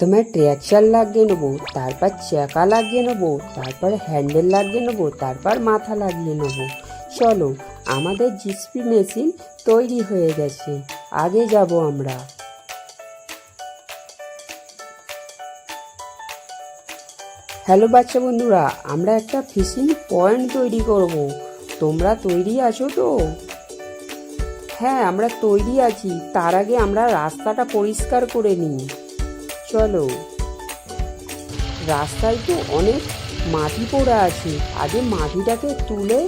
প্রথমে ট্র্যাকচার লাগিয়ে নেবো, তারপর চাকা লাগিয়ে নেবো, তারপর হ্যান্ডেল লাগিয়ে নেবো, তারপর মাথা লাগিয়ে নেবো। চলো, আমাদের জিসপি মেশিন তৈরি হয়ে গেছে, আগে যাব আমরা। হ্যালো বাচ্চা বন্ধুরা, আমরা একটা ফিশিং পয়েন্ট তৈরি করব। তোমরা তৈরি আছো তো? হ্যাঁ, আমরা তৈরি আছি। তার আগে আমরা রাস্তাটা পরিষ্কার করে নিই। চলো, রাস্তায় তো অনেক মাটি পড়ে আছে, আগে মাটিটাকে তুলে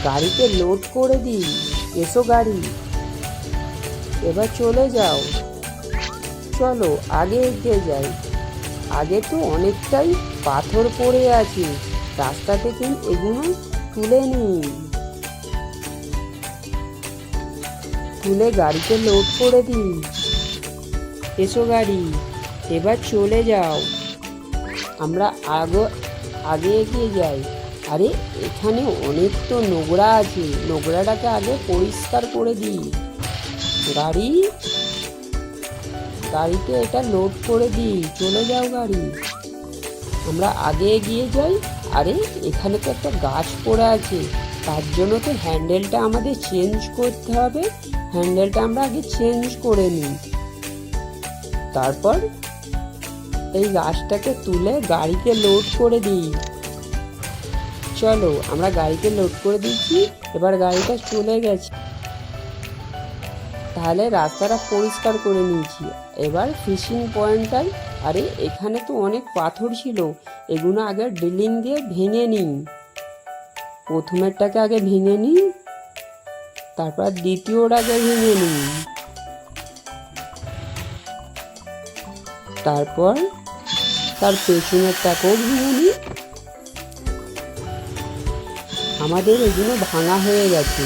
গাড়িতে লোড করে দিই। এসো গাড়ি, এবার চলে যাও। চলো আগে এগিয়ে যাই। আগে তো অনেকটাই পাথর পড়ে আছে, রাস্তা থেকে এগুলো তুলে নিই, তুলে গাড়িতে লোড করে দিই। এসো গাড়ি, এবার চলে যাও। আমরা আগে এগিয়ে যাই। আরে এখানে অনেক তো নোংরা আছে, নোংরাটাকে আগে পরিষ্কার করে দিই। গাড়িতে এটা লোড করে দিই, চলে যাও গাড়ি। আমরা আগে এগিয়ে যাই। আরে এখানে তো একটা গাছ পড়ে আছে, তার জন্য তো হ্যান্ডেলটা আমাদের চেঞ্জ করতে হবে। হ্যান্ডেলটা আমরা আগে চেঞ্জ করে নিই, তারপর এই গাছটাকে তুলে গাড়িতে লোড করে দিই। চলো, আমরা গাড়িতে লোড করে দিচ্ছি। এবার গাড়িটা চলে গেছে, তাহলে রাস্তাটা পরিষ্কার করে নিয়েছি। এবার ফিশিং পয়েন্টটাই, আরে এখানে তো অনেক পাথর ছিল, এগুলো আগে ড্রিলিং দিয়ে ভেঙে নিই। প্রথমেরটাকে আগে ভেঙে নিই, তারপর দ্বিতীয়টাকে ভেঙে নিই, তারপর তার পেছনেরটাকেও ভেঙে নিই। আমাদের এগুলো ভাঙা হয়ে গেছে।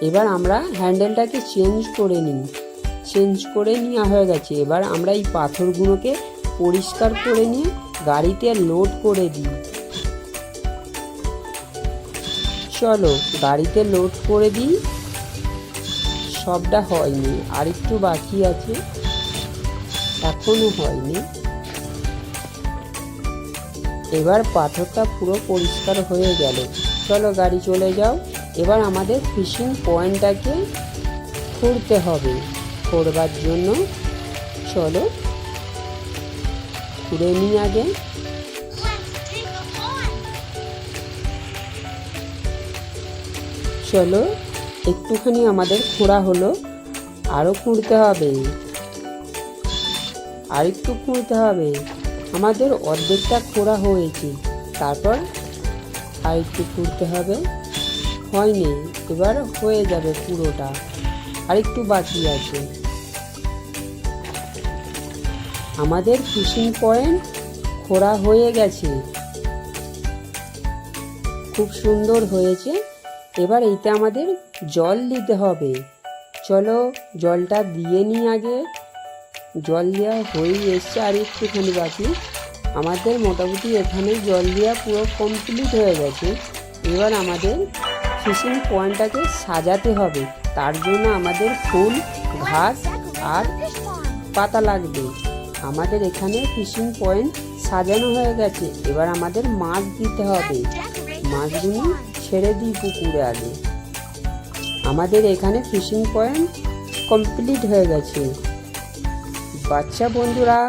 এবার আমরা হ্যান্ডেলটাকে চেঞ্জ করে নেওয়া হয়ে গেছে। এবার আমরা এই পাথরগুলোকে পরিষ্কার করে নিয়ে গাড়িতে লোড করে দিই। চলো গাড়িতে লোড করে দিই। সবটা হয়নি, আর একটু বাকি আছে, এখনো হয়নি। এবার পাথরটা পুরো পরিষ্কার হয়ে গেল। চলো গাড়ি চলে যাও। এবার আমাদের ফিশিং পয়েন্টটাকে খুঁড়তে হবে। খুঁড়বার জন্য চলো খুঁড়ে নিই আগে। চলো, একটুখানি আমাদের খোঁড়া হলো, আরও খুঁড়তে হবে, আর একটু খুঁড়তে হবে। আমাদের অর্ধেকটা খোঁড়া হয়েছে, তারপর আর একটু খুঁড়তে হবে। হয়নি, এবার হয়ে যাবে পুরোটা, আর একটু বাকি আছে। আমাদের ফিশিং পয়েন্ট খোঁড়া হয়ে গেছে, খুব সুন্দর হয়েছে। এবার এইটা আমাদের জল দিতে হবে। চলো জলটা দিয়ে নিই আগে। জল দেওয়া হয়ে এসছে, আর একটুখানি বাকি। আমাদের মোটামুটি এখানে জল দেওয়া পুরো কমপ্লিট হয়ে গেছে। এবার আমাদের ফিশিং পয়েন্টটাকে সাজাতে হবে, তার জন্য আমাদের ফুল, ঘাস আর পাতা লাগবে। আমাদের এখানে ফিশিং পয়েন্ট সাজানো হয়ে গেছে। এবার আমাদের মাছ দিতে হবে। মাছগুলো ছেড়ে দিই পুকুরে আগে। আমাদের এখানে ফিশিং পয়েন্ট কমপ্লিট হয়ে গেছে। বাচ্চা বন্ধুরা,